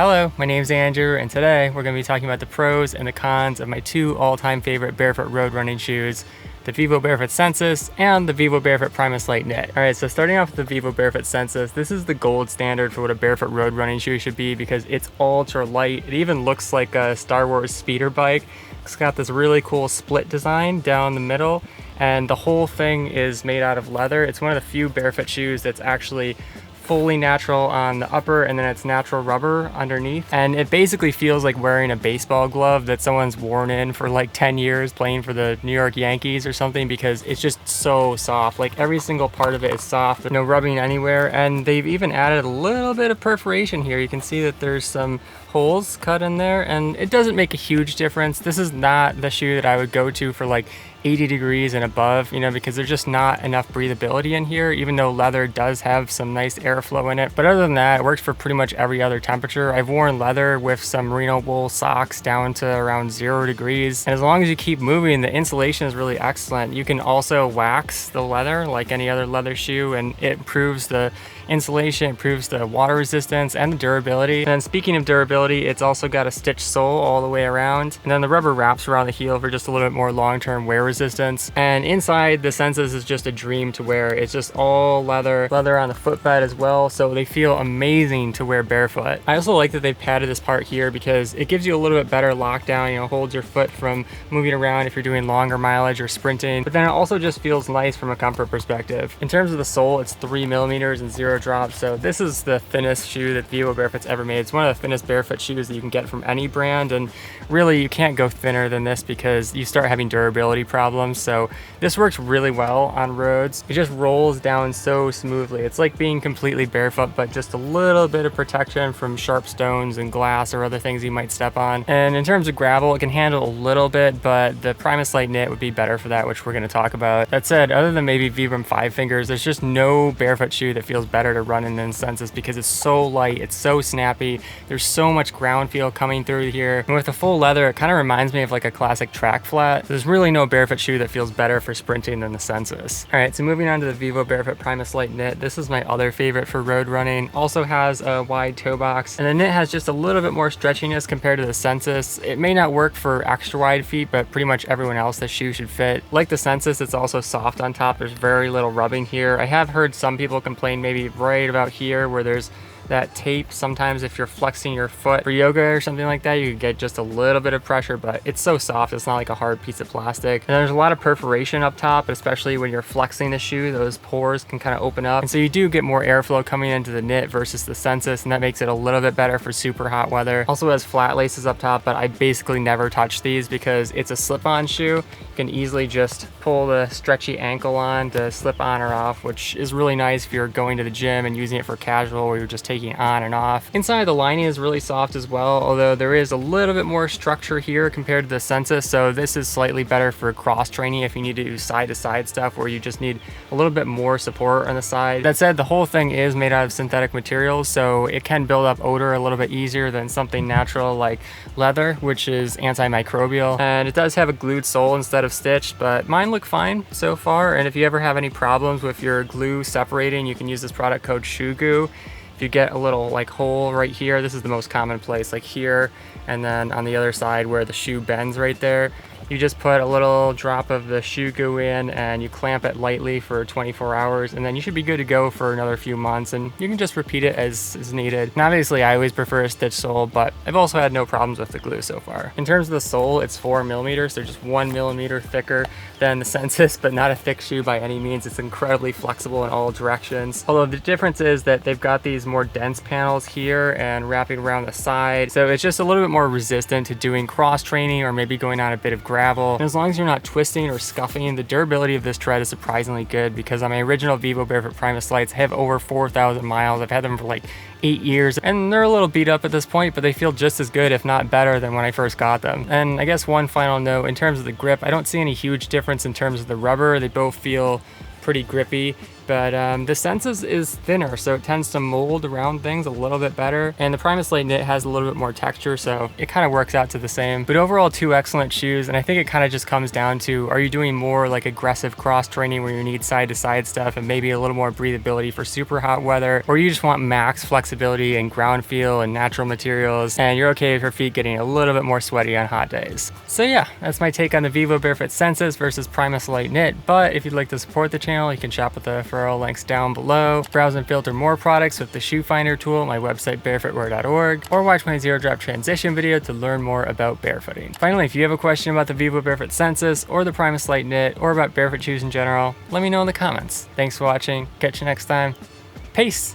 Hello, my name's Andrew, and today we're going to be talking about the pros and the cons of my two all-time favorite barefoot road running shoes, the Vivobarefoot Sensus and the Vivobarefoot PRIMUS LITE Knit. Alright, so starting off with the Vivobarefoot Sensus, this is the gold standard for what a barefoot road running shoe should be because it's ultra light. It even looks like a Star Wars speeder bike. It's got this really cool split design down the middle, and the whole thing is made out of leather. It's one of the few barefoot shoes that's actually fully natural on the upper, and then it's natural rubber underneath, and it basically feels like wearing a baseball glove that someone's worn in for like 10 years playing for the New York Yankees or something, because it's just so soft. Like every single part of it is soft, no rubbing anywhere, and they've even added a little bit of perforation here. You can see that there's some holes cut in there, and it doesn't make a huge difference. This is not the shoe that I would go to for like 80 degrees and above, you know, because there's just not enough breathability in here, even though leather does have some nice airflow in it. But other than that, it works for pretty much every other temperature. I've worn leather with some merino wool socks down to around 0 degrees. And as long as you keep moving, the insulation is really excellent. You can also wax the leather like any other leather shoe, and it improves the insulation, improves the water resistance and the durability. And then speaking of durability, it's also got a stitched sole all the way around. And then the rubber wraps around the heel for just a little bit more long-term wear resistance. And inside, the Sensus is just a dream to wear. It's just all leather on the footbed as well, so they feel amazing to wear barefoot. I also like that they've padded this part here because it gives you a little bit better lockdown, you know, holds your foot from moving around if you're doing longer mileage or sprinting. But then it also just feels nice from a comfort perspective. In terms of the sole, it's 3 millimeters and 0 drop, so this is the thinnest shoe that Vivobarefoot's ever made. It's one of the thinnest barefoot shoes that you can get from any brand, and really you can't go thinner than this because you start having durability problems. So this works really well on roads. It just rolls down so smoothly. It's like being completely barefoot, but just a little bit of protection from sharp stones and glass or other things you might step on. And in terms of gravel, it can handle a little bit, but the PRIMUS LITE Knit would be better for that, which we're going to talk about. That said, other than maybe Vibram 5 Fingers, there's just no barefoot shoe that feels better to run in than Sensus because it's so light, it's so snappy, there's so much ground feel coming through here. And with the full leather, it kind of reminds me of like a classic track flat. There's really no barefoot shoe that feels better for sprinting than the Sensus. Alright, so moving on to the Vivobarefoot PRIMUS LITE Knit. This is my other favorite for road running. Also has a wide toe box, and the knit has just a little bit more stretchiness compared to the Sensus. It may not work for extra wide feet, but pretty much everyone else the shoe should fit. Like the Sensus, it's also soft on top. There's very little rubbing here. I have heard some people complain maybe right about here where there's that tape. Sometimes if you're flexing your foot for yoga or something like that, you could get just a little bit of pressure, but it's so soft, it's not like a hard piece of plastic. And there's a lot of perforation up top, especially when you're flexing the shoe. Those pores can kind of open up, and so you do get more airflow coming into the knit versus the Sensus, and that makes it a little bit better for super hot weather. Also has flat laces up top, but I basically never touch these because it's a slip-on shoe. You can easily just pull the stretchy ankle on to slip on or off, which is really nice if you're going to the gym and using it for casual where you're just taking on and off. Inside, the lining is really soft as well, although there is a little bit more structure here compared to the Sensus, so this is slightly better for cross training if you need to do side-to-side stuff where you just need a little bit more support on the side. That said, the whole thing is made out of synthetic materials, so it can build up odor a little bit easier than something natural like leather, which is antimicrobial. And it does have a glued sole instead of stitched, but mine look fine so far. And if you ever have any problems with your glue separating, you can use this product code Shoe Goo. You get a little like hole right here. This is the most common place, like here, and then on the other side where the shoe bends right there, you just put a little drop of the shoe goo in and you clamp it lightly for 24 hours, and then you should be good to go for another few months, and you can just repeat it as needed. And obviously I always prefer a stitch sole, but I've also had no problems with the glue so far. In terms of the sole, it's 4 millimeters, so just 1 millimeter thicker than the Sensus, but not a thick shoe by any means. It's incredibly flexible in all directions. Although the difference is that they've got these more dense panels here and wrapping around the side, so it's just a little bit more resistant to doing cross training or maybe going on a bit of gravel. And as long as you're not twisting or scuffing, the durability of this tread is surprisingly good, because on my original Vivobarefoot PRIMUS Lites, I have over 4,000 miles. I've had them for like 8 years, and they're a little beat up at this point, but they feel just as good, if not better, than when I first got them. And I guess one final note, in terms of the grip, I don't see any huge difference in terms of the rubber. They both feel pretty grippy, but the Sensus is thinner, so it tends to mold around things a little bit better. And the PRIMUS LITE knit has a little bit more texture, so it kind of works out to the same. But overall, two excellent shoes, and I think it kind of just comes down to, are you doing more like aggressive cross training where you need side to side stuff and maybe a little more breathability for super hot weather, or you just want max flexibility and ground feel and natural materials, and you're okay with your feet getting a little bit more sweaty on hot days. So yeah, that's my take on the Vivobarefoot Sensus versus PRIMUS LITE knit. But if you'd like to support the channel, you can shop with the referral links down below, browse and filter more products with the shoe finder tool at my website barefootwear.org, or watch my zero drop transition video to learn more about barefooting. Finally, if you have a question about the Vivobarefoot Sensus or the PRIMUS LITE knit or about barefoot shoes in general, let me know in the comments. Thanks for watching. Catch you next time. Peace.